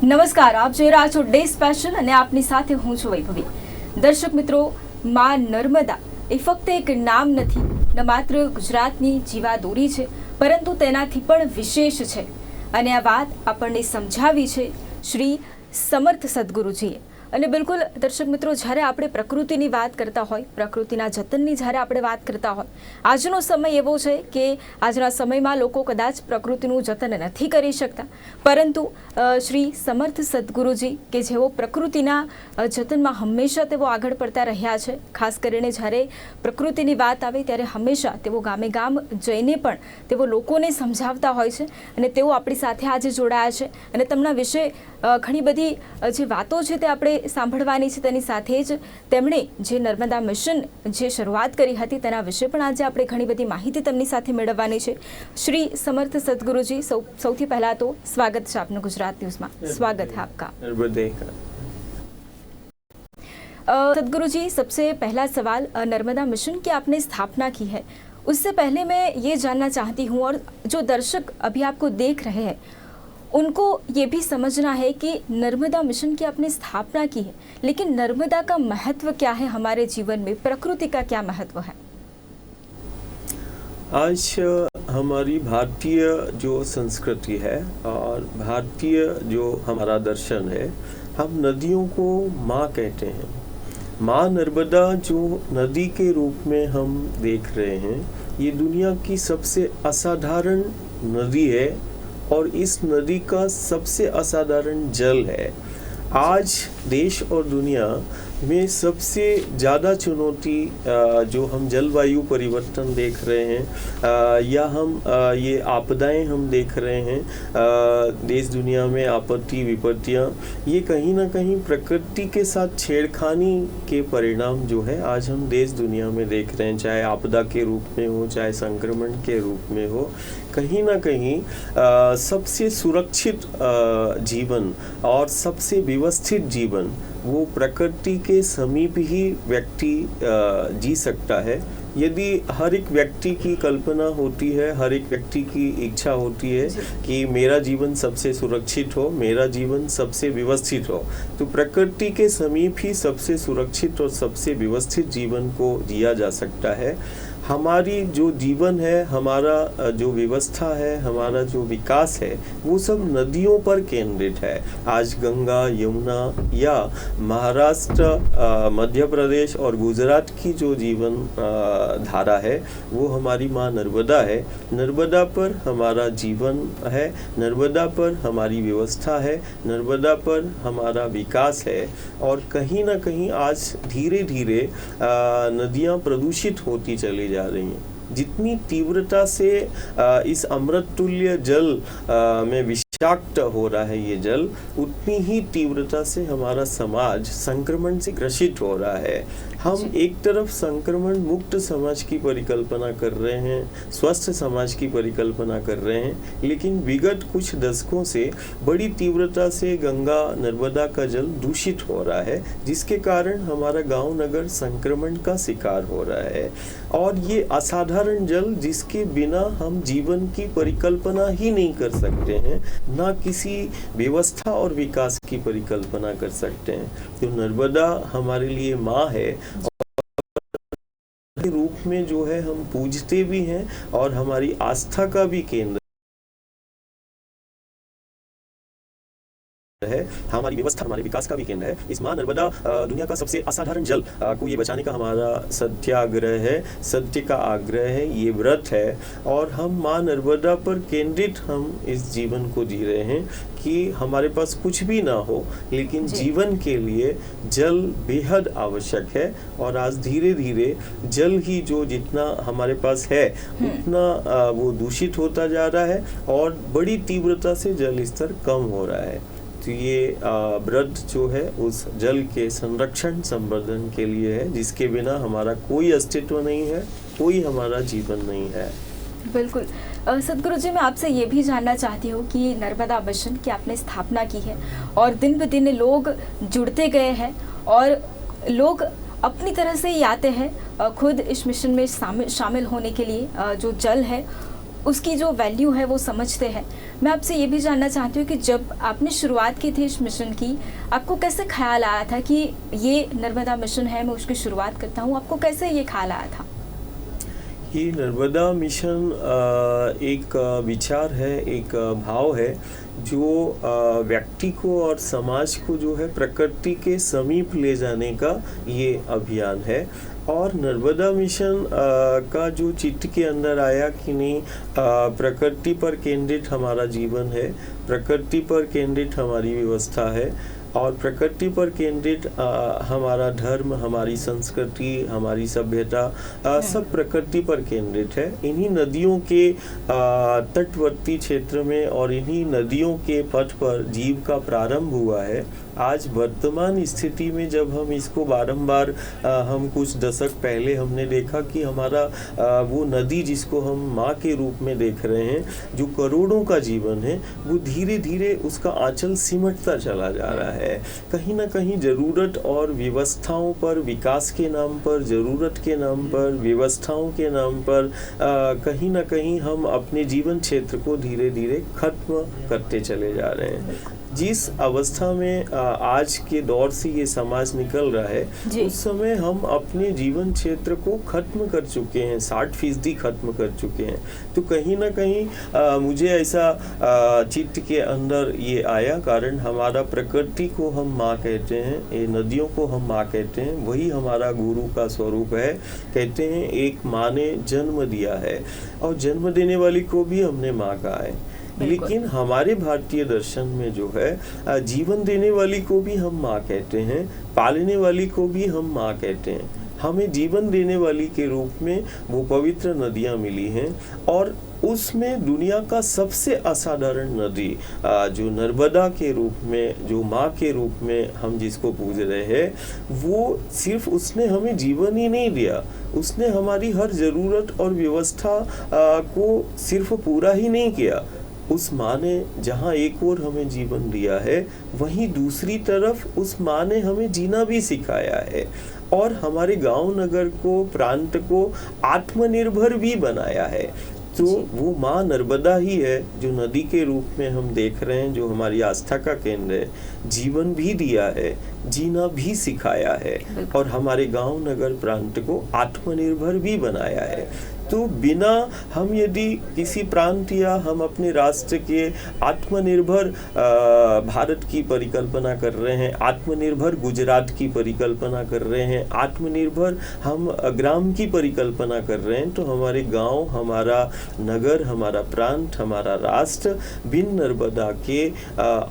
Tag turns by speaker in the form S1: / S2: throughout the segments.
S1: નમસ્કાર, આપ જોઈ રહ્યા છો ડે સ્પેશિયલ અને આપની સાથે હું છું વૈભવી. દર્શક મિત્રો, માં નર્મદા એ ફક્ત એક નામ નથી, ન માત્ર ગુજરાતની જીવાદોરી છે, પરંતુ તેનાથી પણ વિશેષ છે. અને આ વાત આપણને સમજાવી છે શ્રી સમર્થ સદગુરુજીએ. અને બિલકુલ દર્શક મિત્રો, જ્યારે આપણે પ્રકૃતિની વાત કરતા હોય, પ્રકૃતિના જતનની જ્યારે આપણે વાત કરતા હોય, આજનો સમય એવો છે કે આજના સમયમાં લોકો કદાચ પ્રકૃતિનું જતન નથી કરી શકતા, પરંતુ શ્રી સમર્થ સદગુરુજી કે જેઓ પ્રકૃતિના જતનમાં હંમેશા તેઓ આગળ પડતા રહ્યા છે. ખાસ કરીને જ્યારે પ્રકૃતિની વાત આવે ત્યારે હંમેશા તેઓ ગામે ગામ જઈને પણ તેઓ લોકોને સમજાવતા હોય છે. અને તેઓ આપણી સાથે આજે જોડાયા છે અને તેમના વિશે ઘણી બધી જે વાતો છે તે આપણે સાંભળવાની છે. તેની સાથે જ તેમણે જે નર્મદા મિશન જે શરૂઆત કરી હતી તેના વિશે પણ આજે આપણે ઘણી બધી માહિતી તેમની સાથે મેળવવાની છે. શ્રી સમર્થ સદગુરુજી, સૌથી પહેલા તો સ્વાગત છે આપનું ગુજરાત ન્यूज़માં. स्वागत है आपका. सदगुरु जी, सबसे पहला सवाल, नर्मदा मिशन की आपने स्थापना की है, उससे पहले मैं ये जानना चाहती हूँ और जो दर्शक अभी आपको देख रहे हैं उनको ये भी समझना है कि नर्मदा मिशन की आपने स्थापना की है, लेकिन नर्मदा का महत्व क्या है हमारे जीवन में, प्रकृति का क्या महत्व है?
S2: आज हमारी भारतीय जो संस्कृति है और भारतीय जो हमारा दर्शन है, हम नदियों को माँ कहते हैं. माँ नर्मदा जो नदी के रूप में हम देख रहे हैं, ये दुनिया की सबसे असाधारण नदी है और इस नदी का सबसे असाधारण जल है. आज देश और दुनिया में सबसे ज़्यादा चुनौती जो हम जलवायु परिवर्तन देख रहे हैं या हम ये आपदाएं हम देख रहे हैं, देश दुनिया में आपत्ति विपत्तियां, ये कहीं ना कहीं प्रकृति के साथ छेड़खानी के परिणाम जो है आज हम देश दुनिया में देख रहे हैं. चाहे आपदा के रूप में हो, चाहे संक्रमण के रूप में हो, कहीं ना कहीं सबसे सुरक्षित जीवन और सबसे व्यवस्थित जीवन वो प्रकृति के समीप ही व्यक्ति जी सकता है. यदि हर एक व्यक्ति की कल्पना होती है, हर एक व्यक्ति की इच्छा होती है कि मेरा जीवन सबसे सुरक्षित हो, मेरा जीवन सबसे व्यवस्थित हो, तो प्रकृति के समीप ही सबसे सुरक्षित और सबसे व्यवस्थित जीवन को जिया जा सकता है. हमारी जो जीवन है, हमारा जो व्यवस्था है, हमारा जो विकास है, वो सब नदियों पर केंद्रित है. आज गंगा, यमुना या महाराष्ट्र, मध्य प्रदेश और गुजरात की जो जीवन धारा है वो हमारी माँ नर्मदा है. नर्मदा पर हमारा जीवन है, नर्मदा पर हमारी व्यवस्था है, नर्मदा पर हमारा विकास है. और कहीं ना कहीं आज धीरे धीरे नदियाँ प्रदूषित होती चली जा रही हैं. जितनी तीव्रता से इस अमृत तुल्य जल में विषाक्त हो रहा है ये जल, उतनी ही तीव्रता से हमारा समाज संक्रमण से ग्रसित हो रहा है. हम एक तरफ संक्रमण मुक्त समाज की परिकल्पना कर रहे हैं, स्वस्थ समाज की परिकल्पना कर रहे हैं, लेकिन विगत कुछ दशकों से बड़ी तीव्रता से गंगा नर्मदा का जल दूषित हो रहा है, जिसके कारण हमारा गांव नगर संक्रमण का शिकार हो रहा है. और ये असाधारण जल जिसके बिना हम जीवन की परिकल्पना ही नहीं कर सकते हैं, ना किसी व्यवस्था और विकास की परिकल्पना कर सकते हैं. तो नर्मदा हमारे लिए माँ है के रूप में जो है हम पूजते भी हैं और हमारी आस्था का भी केंद्र है, हमारी व्यवस्था, हमारे विकास का भी केंद्र है. इस माँ नर्मदा दुनिया का सबसे असाधारण जल को ये बचाने का हमारा सत्याग्रह है, सत्य का आग्रह है, ये व्रत है. और हम माँ नर्मदा पर केंद्रित हम इस जीवन को जी रहे हैं कि हमारे पास कुछ भी ना हो, लेकिन जीवन के लिए जल बेहद आवश्यक है. और आज धीरे धीरे जल ही जो जितना हमारे पास है उतना वो दूषित होता जा रहा है और बड़ी तीव्रता से जल स्तर कम हो रहा है. तो ये व्रत जो है उस जल के संरक्षण संवर्धन के लिए है, जिसके बिना हमारा कोई अस्तित्व नहीं है, कोई हमारा जीवन नहीं है.
S1: बिल्कुल. सदगुरु जी, मैं आपसे ये भी जानना चाहती हूँ कि नर्मदा मिशन की आपने स्थापना की है और दिन ब दिन लोग जुड़ते गए हैं और लोग अपनी तरह से ही आते हैं खुद इस मिशन में शामिल होने के लिए. जो जल है उसकी जो वैल्यू है वो समझते हैं। मैं आपसे ये भी जानना चाहती हूँ कि जब आपने शुरुआत की थी इस मिशन की, आपको कैसे ख्याल आया था कि ये नर्मदा मिशन है, मैं उसकी शुरुआत करता हूँ, आपको कैसे ये ख्याल आया था?
S2: ये नर्मदा मिशन एक विचार है, एक भाव है जो व्यक्ति को और समाज को जो है प्रकृति के समीप ले जाने का ये अभियान है। और नर्मदा मिशन का जो चित्त के अंदर आया कि नहीं, प्रकृति पर केंद्रित हमारा जीवन है, प्रकृति पर केंद्रित हमारी व्यवस्था है और प्रकृति पर केंद्रित हमारा धर्म, हमारी संस्कृति, हमारी सभ्यता सब प्रकृति पर केंद्रित है। इन्हीं नदियों के तटवर्ती क्षेत्र में और इन्हीं नदियों के पथ पर जीव का प्रारंभ हुआ है। आज वर्तमान स्थिति में जब हम इसको बारंबार हम कुछ दशक पहले हमने देखा कि हमारा वो नदी जिसको हम माँ के रूप में देख रहे हैं, जो करोड़ों का जीवन है, वो धीरे धीरे उसका आंचल सिमटता चला जा रहा है। कहीं ना कहीं ज़रूरत और व्यवस्थाओं पर, विकास के नाम पर, ज़रूरत के नाम पर, व्यवस्थाओं के नाम पर कहीं ना कहीं हम अपने जीवन क्षेत्र को धीरे धीरे खत्म करते चले जा रहे हैं। जिस अवस्था में आज के दौर से ये समाज निकल रहा है, उस समय हम अपने जीवन क्षेत्र को खत्म कर चुके हैं, 60% खत्म कर चुके हैं। तो कहीं ना कहीं मुझे ऐसा चित्त के अंदर ये आया, कारण हमारा प्रकृति को हम माँ कहते हैं, ये नदियों को हम माँ कहते हैं, वही हमारा गुरु का स्वरूप है। कहते हैं एक माँ ने जन्म दिया है और जन्म देने वाली को भी हमने माँ कहा है। लेकिन हमारे भारतीय दर्शन में जो है जीवन देने वाली को भी हम माँ कहते हैं, पालने वाली को भी हम माँ कहते हैं। हमें जीवन देने वाली के रूप में वो पवित्र नदियाँ मिली हैं और उसमें दुनिया का सबसे असाधारण नदी जो नर्मदा के रूप में, जो माँ के रूप में हम जिसको पूज रहे हैं, वो सिर्फ उसने हमें जीवन ही नहीं दिया, उसने हमारी हर ज़रूरत और व्यवस्था को सिर्फ पूरा ही नहीं किया। उस माँ ने जहाँ एक ओर हमें जीवन दिया है, वहीं दूसरी तरफ उस माँ ने हमें जीना भी सिखाया है और हमारे गांव नगर को, प्रांत को आत्मनिर्भर भी बनाया है। तो वो माँ नर्मदा ही है जो नदी के रूप में हम देख रहे हैं, जो हमारी आस्था का केंद्र है, जीवन भी दिया है, जीना भी सिखाया है और हमारे गांव नगर प्रांत को आत्मनिर्भर भी बनाया है। तो बिना हम यदि किसी प्रांत या हम अपने राष्ट्र के आत्मनिर्भर भारत की परिकल्पना कर रहे हैं, आत्मनिर्भर गुजरात की परिकल्पना कर रहे हैं, आत्मनिर्भर हम ग्राम की परिकल्पना कर रहे हैं, तो हमारे गांव, हमारा नगर, हमारा प्रांत, हमारा राष्ट्र बिन नर्मदा के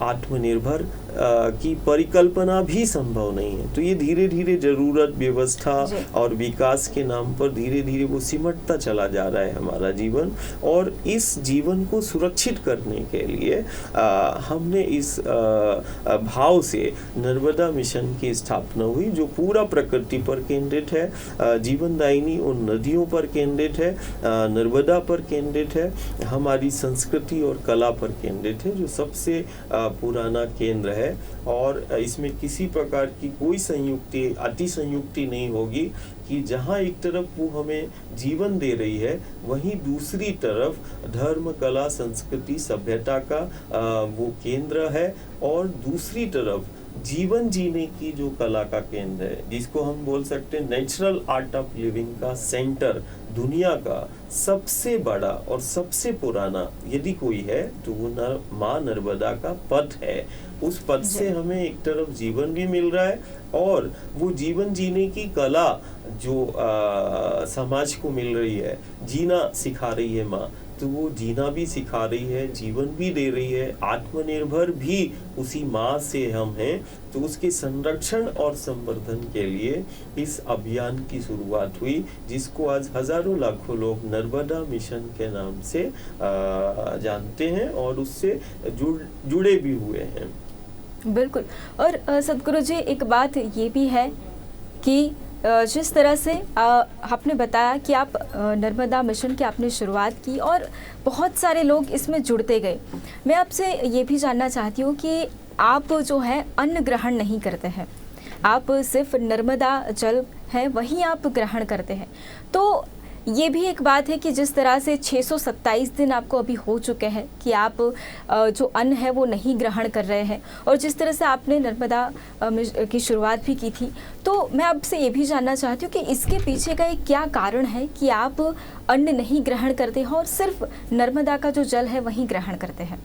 S2: आत्मनिर्भर की परिकल्पना भी संभव नहीं है। तो ये धीरे धीरे जरूरत, व्यवस्था और विकास के नाम पर धीरे धीरे वो सिमटता चला जा रहा है हमारा जीवन। और इस जीवन को सुरक्षित करने के लिए हमने इस भाव से नर्मदा मिशन की स्थापना हुई, जो पूरा प्रकृति पर केंद्रित है, जीवनदायिनी उन नदियों पर केंद्रित है, नर्मदा पर केंद्रित है, हमारी संस्कृति और कला पर केंद्रित है, जो सबसे पुराना केंद्र है। और इसमें किसी प्रकार की कोई संयुक्ति, अति संयुक्ति नहीं होगी कि जहाँ एक तरफ वो हमें जीवन दे रही है, वहीं दूसरी तरफ धर्म, कला, संस्कृति, सभ्यता का वो केंद्र है और दूसरी तरफ जीवन जीने की जो कला का केंद्र है, जिसको हम बोल सकते हैं नेचुरल आर्ट ऑफ लिविंग का सेंटर, दुनिया का सबसे बड़ा और सबसे पुराना यदि कोई है तो वो माँ नर्मदा का पथ है। उस पथ से हमें एक तरफ जीवन भी मिल रहा है और वो जीवन जीने की कला जो समाज को मिल रही है, जीना सिखा रही है माँ, तो वो जीना भी सिखा रही है, जीवन भी दे रही है, आत्मनिर्भर भी उसी माँ से हम हैं। तो उसके संरक्षण और संवर्धन के लिए इस अभियान की शुरुआत हुई, जिसको आज हजारों लाखों लोग नर्मदा मिशन के नाम से जानते हैं और उससे जुड़े भी हुए हैं।
S1: बिल्कुल। और सदगुरु जी, एक बात ये भी है कि जिस तरह से आपने बताया कि आप नर्मदा मिशन की आपने शुरुआत की और बहुत सारे लोग इसमें जुड़ते गए, मैं आपसे ये भी जानना चाहती हूँ कि आप जो है अन्न ग्रहण नहीं करते हैं, आप सिर्फ नर्मदा जल है वही आप ग्रहण करते हैं। तो ये भी एक बात है कि जिस तरह से 627 दिन आपको अभी हो चुके हैं कि आप जो अन्न है वो नहीं ग्रहण कर रहे हैं, और जिस तरह से आपने नर्मदा की शुरुआत भी की थी, तो मैं आपसे ये भी जानना चाहती हूँ कि इसके पीछे का एक क्या कारण है कि आप अन्न नहीं ग्रहण करते हैं और सिर्फ नर्मदा का जो जल है वही ग्रहण करते हैं।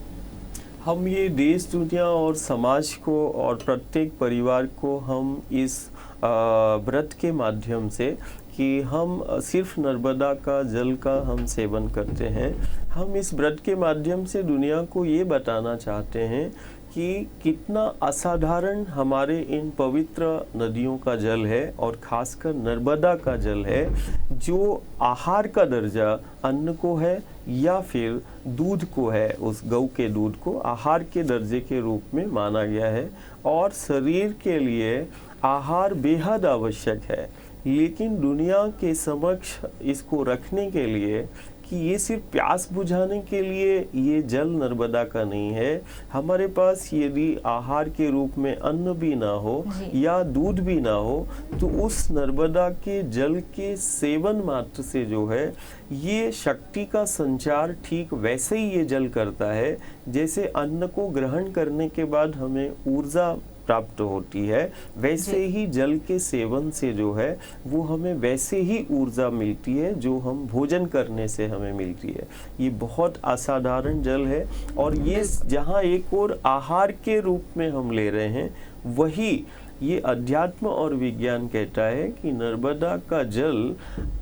S2: हम ये देश, दुनिया और समाज को और प्रत्येक परिवार को हम इस व्रत के माध्यम से कि हम सिर्फ नर्मदा का जल का हम सेवन करते हैं, हम इस व्रत के माध्यम से दुनिया को ये बताना चाहते हैं कि कितना असाधारण हमारे इन पवित्र नदियों का जल है और खासकर नर्मदा का जल है, जो आहार का दर्जा अन्न को है या फिर दूध को है, उस गौ के दूध को आहार के दर्जे के रूप में माना गया है और शरीर के लिए आहार बेहद आवश्यक है। लेकिन दुनिया के समक्ष इसको रखने के लिए कि ये सिर्फ प्यास बुझाने के लिए ये जल नर्मदा का नहीं है, हमारे पास यदि आहार के रूप में अन्न भी ना हो या दूध भी ना हो तो उस नर्मदा के जल के सेवन मात्र से जो है ये शक्ति का संचार ठीक वैसे ही ये जल करता है जैसे अन्न को ग्रहण करने के बाद हमें ऊर्जा प्राप्त होती है, वैसे ही जल के सेवन से जो है वो हमें वैसे ही ऊर्जा मिलती है जो हम भोजन करने से हमें मिलती है। ये बहुत असाधारण जल है और ये जहाँ एक और आहार के रूप में हम ले रहे हैं, वही ये अध्यात्म और विज्ञान कहता है कि नर्मदा का जल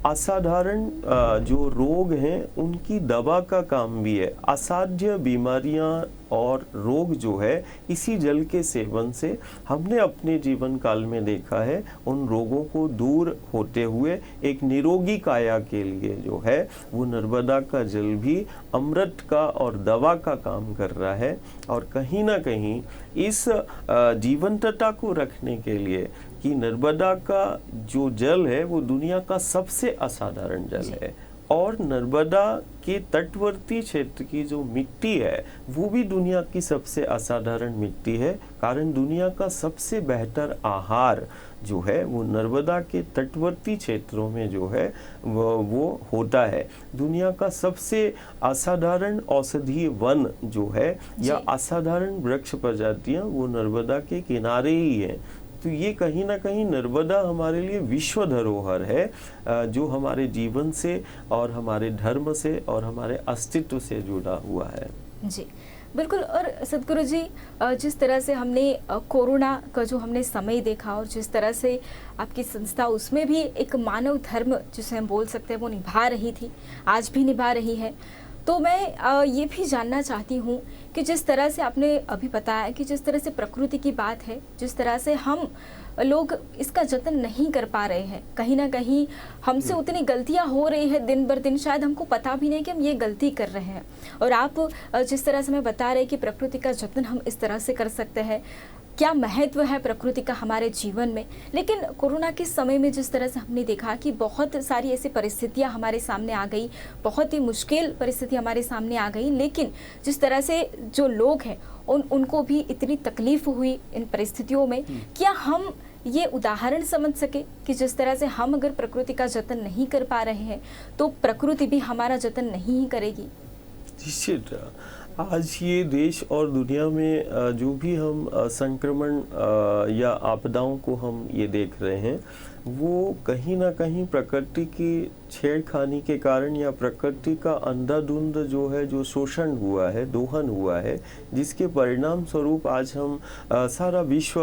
S2: असाधारण जो रोग हैं उनकी दवा का काम भी है। असाध्य बीमारियां और रोग जो है इसी जल के सेवन से हमने अपने जीवन काल में देखा है, उन रोगों को दूर होते हुए एक निरोगी काया के लिए जो है वो नर्मदा का जल भी अमृत का और दवा का काम कर रहा है। और कहीं ना कहीं इस जीवंतता को रखने के लिए कि नर्मदा का जो जल है वो दुनिया का सबसे असाधारण जल है और नर्मदा के तटवर्ती क्षेत्र की जो मिट्टी है वो भी दुनिया की सबसे असाधारण मिट्टी है, कारण दुनिया का सबसे बेहतर आहार जो है वो नर्मदा के तटवर्ती क्षेत्रों में जो है वो होता है। दुनिया का सबसे असाधारण औषधीय वन जो है या असाधारण वृक्ष प्रजातियां वो नर्मदा के किनारे ही है। तो ये कहीं ना कहीं नर्मदा हमारे लिए विश्व धरोहर है जो हमारे जीवन से और हमारे धर्म से और हमारे अस्तित्व से जुड़ा हुआ है।
S1: जी बिल्कुल। और सदगुरु जी, जिस तरह से हमने कोरोना का जो हमने समय देखा और जिस तरह से आपकी संस्था उसमें भी एक मानव धर्म जिसे हम बोल सकते हैं वो निभा रही थी, आज भी निभा रही है, तो मैं ये भी जानना चाहती हूँ कि जिस तरह से आपने अभी बताया कि जिस तरह से प्रकृति की बात है, जिस तरह से हम लोग इसका जतन नहीं कर पा रहे हैं, कहीं ना कहीं हमसे उतनी गलतियां हो रही है दिन बर दिन, शायद हमको पता भी नहीं कि हम ये गलती कर रहे हैं। और आप जिस तरह से मैं बता रहे कि प्रकृति का जतन हम इस तरह से कर सकते हैं, क्या महत्व है प्रकृति का हमारे जीवन में। लेकिन कोरोना के समय में जिस तरह से हमने देखा कि बहुत सारी ऐसी परिस्थितियां हमारे सामने आ गई, बहुत ही मुश्किल परिस्थिति हमारे सामने आ गई, लेकिन जिस तरह से जो लोग हैं उनको भी इतनी तकलीफ हुई इन परिस्थितियों में, क्या हम ये उदाहरण समझ सके कि जिस तरह से हम अगर प्रकृति का जतन नहीं कर पा रहे हैं तो प्रकृति भी हमारा जतन नहीं ही करेगी।
S2: निश्चित आज ये देश और दुनिया में जो भी हम संक्रमण या आपदाओं को हम ये देख रहे हैं वो कहीं ना कहीं प्रकृति की छेड़खानी के कारण या प्रकृति का अंधाधुंध जो है जो शोषण हुआ है, दोहन हुआ है, जिसके परिणाम स्वरूप आज हम सारा विश्व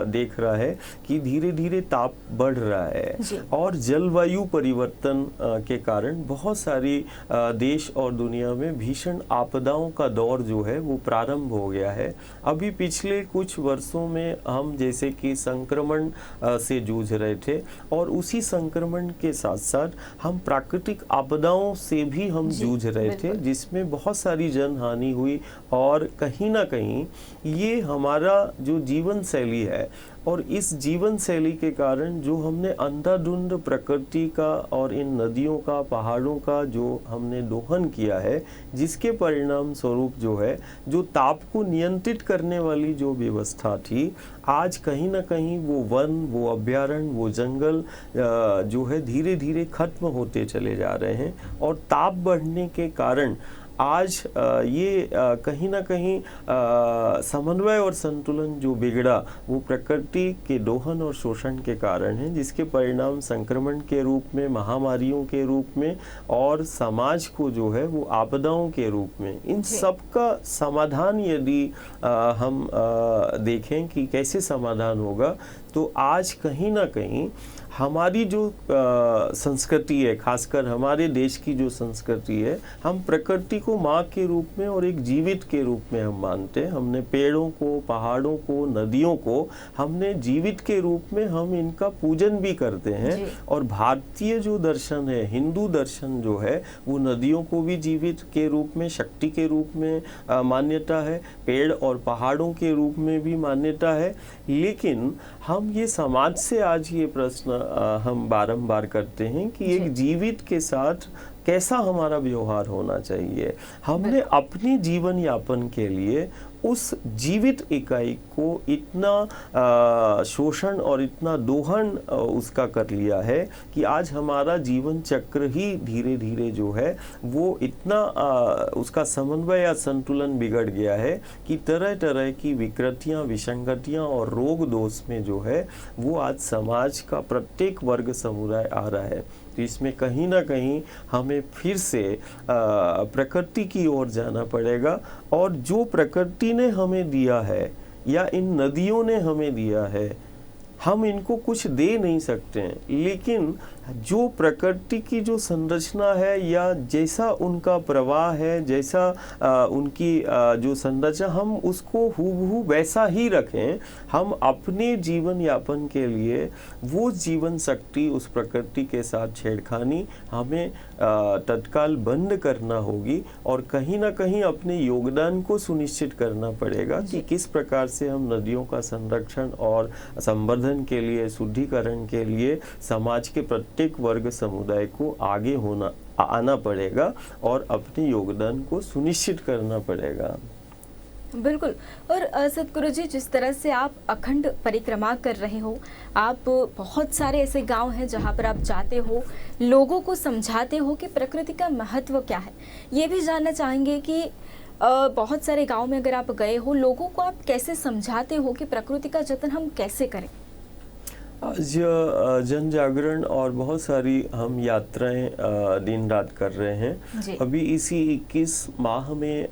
S2: देख रहा है कि धीरे धीरे ताप बढ़ रहा है और जलवायु परिवर्तन के कारण बहुत सारी देश और दुनिया में भीषण आपदाओं का दौर जो है वो प्रारंभ हो गया है। अभी पिछले कुछ वर्षों में हम जैसे कि संक्रमण से जूझ रहे थे और उसी संक्रमण के साथ साथ हम प्राकृतिक आपदाओं से भी हम जूझ रहे थे, जिसमें बहुत सारी जन हानि हुई और कहीं ना कहीं ये हमारा जो जीवन शैली है और इस जीवन शैली के कारण जो हमने अंधाधुंध प्रकृति का और इन नदियों का, पहाड़ों का जो हमने दोहन किया है, जिसके परिणाम स्वरूप जो है, जो ताप को नियंत्रित करने वाली जो व्यवस्था थी, आज कहीं ना कहीं वो वन, वो अभ्यारण्य, वो जंगल जो है धीरे धीरे खत्म होते चले जा रहे हैं। और ताप बढ़ने के कारण आज ये कहीं ना कहीं समन्वय और संतुलन जो बिगड़ा वो प्रकृति के दोहन और शोषण के कारण है, जिसके परिणाम संक्रमण के रूप में, महामारियों के रूप में और समाज को जो है वो आपदाओं के रूप में, इन सब का समाधान यदि हम देखें कि कैसे समाधान होगा, तो आज कहीं ना कहीं हमारी जो संस्कृति है, खासकर हमारे देश की जो संस्कृति है, हम प्रकृति को माँ के रूप में और एक जीवित के रूप में हम मानते हैं। हमने पेड़ों को, पहाड़ों को, नदियों को हमने जीवित के रूप में हम इनका पूजन भी करते हैं। और भारतीय जो दर्शन है, हिंदू दर्शन जो है, वो नदियों को भी जीवित के रूप में, शक्ति के रूप में मान्यता है, पेड़ और पहाड़ों के रूप में भी मान्यता है। लेकिन हम ये समाज से आज ये प्रश्न हम बारंबार करते हैं कि एक जीवित के साथ कैसा हमारा व्यवहार होना चाहिए। हमने अपने जीवन यापन के लिए उस जीवित इकाई को इतना शोषण और इतना दोहन उसका कर लिया है कि आज हमारा जीवन चक्र ही धीरे धीरे जो है वो इतना उसका समन्वय या संतुलन बिगड़ गया है कि तरह तरह की विकृतियां, विसंगतियां और रोग दोष में जो है वो आज समाज का प्रत्येक वर्ग समुदाय आ रहा है। तो इसमें कहीं ना कहीं हमें फिर से प्रकृति की ओर जाना पड़ेगा, और जो प्रकृति ने हमें दिया है या इन नदियों ने हमें दिया है, हम इनको कुछ दे नहीं सकते हैं, लेकिन जो प्रकृति की जो संरचना है या जैसा उनका प्रवाह है, जैसा उनकी जो संरचना, हम उसको हूबहू वैसा ही रखें। हम अपने जीवन यापन के लिए वो जीवन शक्ति, उस प्रकृति के साथ छेड़खानी हमें तत्काल बंद करना होगी, और कहीं ना कहीं अपने योगदान को सुनिश्चित करना पड़ेगा कि किस प्रकार से हम नदियों का संरक्षण और संवर्धन के लिए, शुद्धिकरण के लिए समाज के प्रत्येक वर्ग समुदाय को आगे आना पड़ेगा और अपने योगदान को सुनिश्चित करना पड़ेगा।
S1: बिल्कुल। और सतगुरु जी, जिस तरह से आप अखंड परिक्रमा कर रहे हो, आप बहुत सारे ऐसे गांव हैं जहां पर आप जाते हो, लोगों को समझाते हो कि प्रकृति का महत्व क्या है। ये भी जानना चाहेंगे कि बहुत सारे गांव में अगर आप गए हो, लोगों को आप कैसे समझाते हो कि प्रकृति का जतन हम कैसे करें?
S2: आज जन जागरण और बहुत सारी हम यात्राएं दिन रात कर रहे हैं। अभी इसी 21 माह में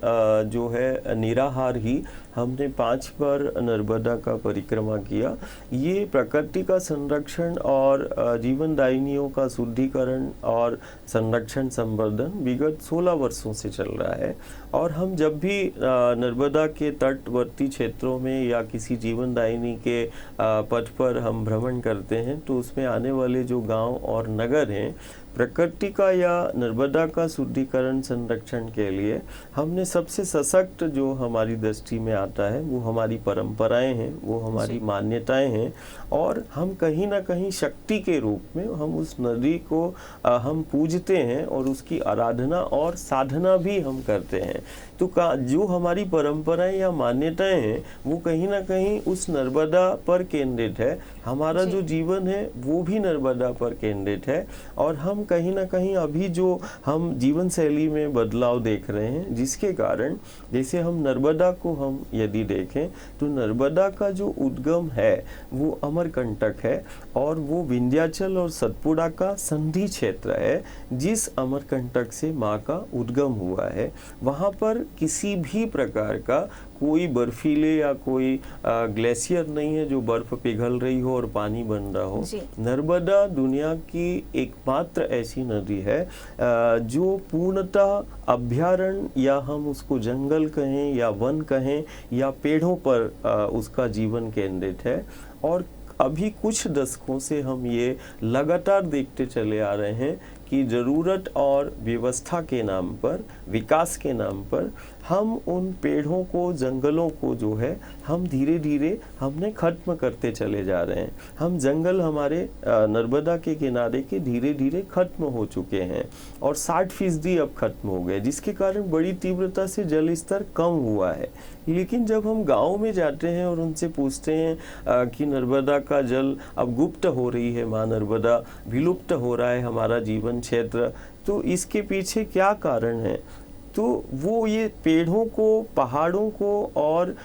S2: जो है निराहार ही हमने 5 बार नर्मदा का परिक्रमा किया। ये प्रकृति का संरक्षण और जीवनदायिनियों का शुद्धिकरण और संरक्षण संवर्धन विगत 16 वर्षों से चल रहा है। और हम जब भी नर्मदा के तटवर्ती क्षेत्रों में या किसी जीवनदायिनी के पथ पर हम भ्रमण करते हैं, तो उसमें आने वाले जो गांव और नगर हैं, प्रकृति का या नर्मदा का शुद्धिकरण संरक्षण के लिए हमने सबसे सशक्त जो हमारी दृष्टि में आता है वो हमारी परंपराएं हैं, वो हमारी मान्यताएं हैं। और हम कहीं ना कहीं शक्ति के रूप में हम उस नदी को हम पूजते हैं और उसकी आराधना और साधना भी हम करते हैं। तो जो हमारी परंपराएं या मान्यताएं हैं वो कहीं ना कहीं उस नर्मदा पर केंद्रित है। हमारा जो जीवन है वो भी नर्मदा पर केंद्रित है। और हम कहीं ना कहीं अभी जो हम जीवन शैली में बदलाव देख रहे हैं, जिसके कारण जैसे हम नर्मदा को हम यदि देखें तो नर्मदा का जो उद्गम है वो अमरकंटक है, और वो विंध्याचल और सतपुड़ा का संधि क्षेत्र है। जिस अमरकंटक से माँ का उद्गम हुआ है, वहाँ पर किसी भी प्रकार का कोई बर्फीले या कोई ग्लेशियर नहीं है जो बर्फ पिघल रही हो और पानी बन रहा हो। नर्मदा दुनिया की एकमात्र ऐसी नदी है जो पूर्णतः अभ्यारण्य या हम उसको जंगल कहें या वन कहें या पेड़ों पर उसका जीवन केंद्रित है। और अभी कुछ दशकों से हम ये लगातार देखते चले आ रहे हैं कि ज़रूरत और व्यवस्था के नाम पर, विकास के नाम पर हम उन पेड़ों को, जंगलों को जो है हम धीरे धीरे हमने ख़त्म करते चले जा रहे हैं। हम जंगल हमारे नर्मदा के किनारे के धीरे धीरे ख़त्म हो चुके हैं और 60% अब ख़त्म हो गए, जिसके कारण बड़ी तीव्रता से जल स्तर कम हुआ है। लेकिन जब हम गांव में जाते हैं और उनसे पूछते हैं कि नर्मदा का जल अब गुप्त हो रही है, माँ नर्मदा विलुप्त हो रहा है हमारा जीवन क्षेत्र, तो इसके पीछे क्या कारण है? तो वो ये पेड़ों को, पहाड़ों को और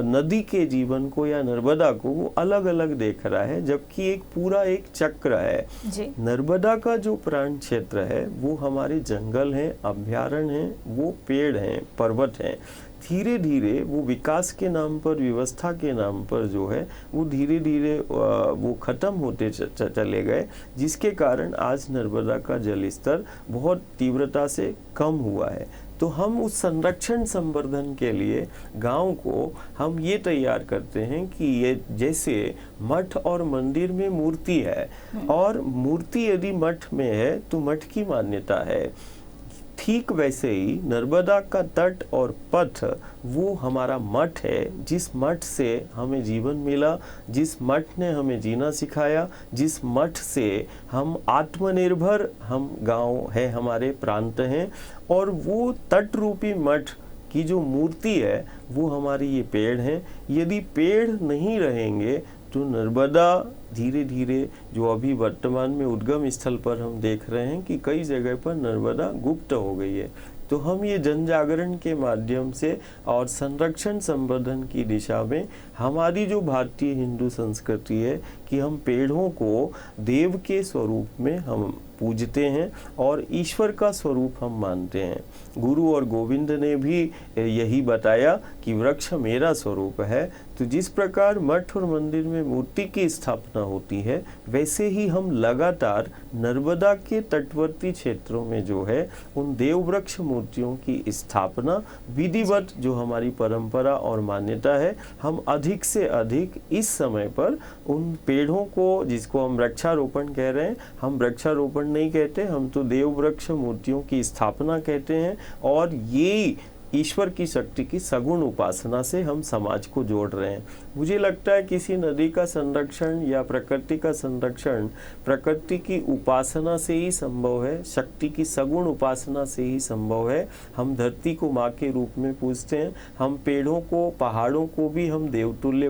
S2: नदी के जीवन को या नर्मदा को वो अलग अलग देख रहा है, जबकि एक पूरा एक चक्र है जी। नर्मदा का जो प्राण क्षेत्र है वो हमारे जंगल हैं, अभ्यारण्य हैं, वो पेड़ हैं, पर्वत हैं। धीरे धीरे वो विकास के नाम पर, व्यवस्था के नाम पर जो है वो धीरे धीरे वो ख़त्म होते चले गए, जिसके कारण आज नर्मदा का जल स्तर बहुत तीव्रता से कम हुआ है। तो हम उस संरक्षण संवर्धन के लिए गांव को हम ये तैयार करते हैं कि ये जैसे मठ और मंदिर में मूर्ति है और मूर्ति यदि मठ में है तो मठ की मान्यता है, ठीक वैसे ही नर्मदा का तट और पथ वो हमारा मठ है, जिस मठ से हमें जीवन मिला, जिस मठ ने हमें जीना सिखाया, जिस मठ से हम आत्मनिर्भर हम गांव है, हमारे प्रांत हैं। और वो तट रूपी मठ की जो मूर्ति है वो हमारी ये पेड़ हैं। यदि पेड़ नहीं रहेंगे तो नर्मदा धीरे धीरे, जो अभी वर्तमान में उद्गम स्थल पर हम देख रहे हैं कि कई जगह पर नर्मदा गुप्त हो गई है। तो हम ये जन जागरण के माध्यम से और संरक्षण संवर्धन की दिशा में हमारी जो भारतीय हिंदू संस्कृति है कि हम पेड़ों को देव के स्वरूप में हम पूजते हैं और ईश्वर का स्वरूप हम मानते हैं। गुरु और गोविंद ने भी यही बताया कि वृक्ष मेरा स्वरूप है। तो जिस प्रकार मठ और मंदिर में मूर्ति की स्थापना होती है, वैसे ही हम लगातार नर्मदा के तटवर्ती क्षेत्रों में जो है उन देव वृक्ष मूर्तियों की स्थापना विधिवत, जो हमारी परंपरा और मान्यता है, हम अधिक से अधिक इस समय पर उन पेड़ों को, जिसको हम वृक्षारोपण कह रहे हैं, हम वृक्षारोपण नहीं कहते, हम तो देव वृक्ष मूर्तियों की स्थापना कहते हैं। और ये ईश्वर की शक्ति की सगुण उपासना से हम समाज को जोड़ रहे हैं। मुझे लगता है किसी नदी का संरक्षण या प्रकृति का संरक्षण प्रकृति की उपासना से ही संभव है, शक्ति की सगुण उपासना से ही संभव है। हम धरती को माँ के रूप में पूजते हैं, हम पेड़ों को, पहाड़ों को भी हम देवतुल्य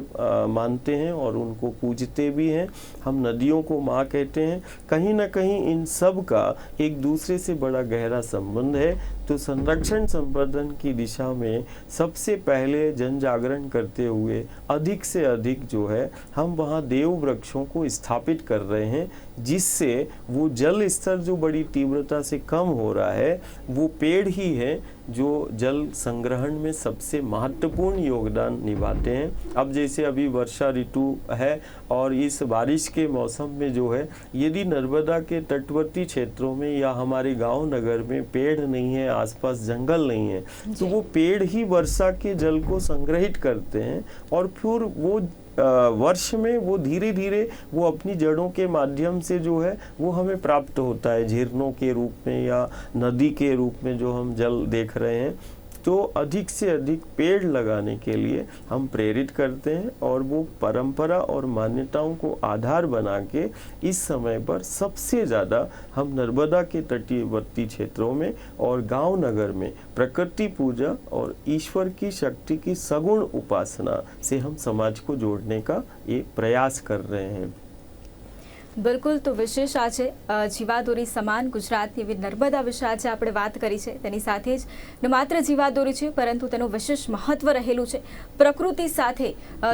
S2: मानते हैं और उनको पूजते भी हैं। हम नदियों को माँ कहते हैं। कहीं ना कहीं इन सब का एक दूसरे से बड़ा गहरा संबंध है। तो संरक्षण संवर्धन की दिशा में सबसे पहले जन जागरण करते हुए अधिक से अधिक जो है हम वहाँ देव वृक्षों को स्थापित कर रहे हैं, जिससे वो जल स्तर जो बड़ी तीव्रता से कम हो रहा है, वो पेड़ ही है जो जल संग्रहण में सबसे महत्वपूर्ण योगदान निभाते हैं। अब जैसे अभी वर्षा ऋतु है और इस बारिश के मौसम में जो है, यदि नर्मदा के तटवर्ती क्षेत्रों में या हमारे गांव नगर में पेड़ नहीं है, आसपास जंगल नहीं है, तो वो पेड़ ही वर्षा के जल को संग्रहित करते हैं और फिर वो वर्ष में वो धीरे धीरे वो अपनी जड़ों के माध्यम से जो है वो हमें प्राप्त होता है, झरनों के रूप में या नदी के रूप में जो हम जल देख रहे हैं। तो अधिक से अधिक पेड़ लगाने के लिए हम प्रेरित करते हैं और वो परंपरा और मान्यताओं को आधार बना के इस समय पर सबसे ज़्यादा हम नर्मदा के तटीयवर्ती क्षेत्रों में और गांव नगर में प्रकृति पूजा और ईश्वर की शक्ति की सगुण उपासना से हम समाज को जोड़ने का ये प्रयास कर रहे हैं।
S1: બિલકુલ, તો વિશેષ આજે જીવાદોરી સમાન ગુજરાતની એવી નર્મદા વિશે આજે આપણે વાત કરી છે। તેની સાથે જ ન માત્ર જીવાદોરી છે પરંતુ તેનું વિશેષ મહત્વ રહેલું છે। પ્રકૃતિ સાથે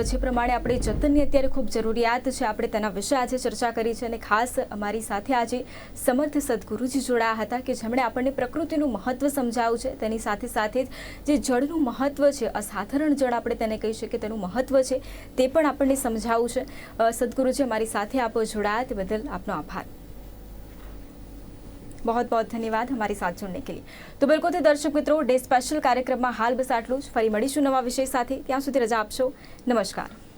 S1: જે પ્રમાણે આપણે જતનની અત્યારે ખૂબ જરૂરિયાત છે, આપણે તેના વિશે આજે ચર્ચા કરી છે। અને ખાસ અમારી સાથે આજે સમર્થ સદગુરુજી જોડાયા હતા કે જેમણે આપણને પ્રકૃતિનું મહત્વ સમજાવ્યું છે। તેની સાથે સાથે જ જે જળનું મહત્વ છે, અસાધારણ જળ આપણે તેને કહી શકીએ, તેનું મહત્વ છે તે પણ આપણને સમજાવ્યું છે। સદગુરુજી અમારી સાથે આપ જોડાયા તે બદલ આપનો આભાર। बहुत बहुत धन्यवाद हमारे साथ जुड़ने के लिए। तो बिल्कुल थे दर्शक मित्रों, डे स्पेशल कार्यक्रम में हाल बस आटलू ज। फरी मळीशुं नवा विषय साथे। त्यां सुधी रजा आपशो। नमस्कार।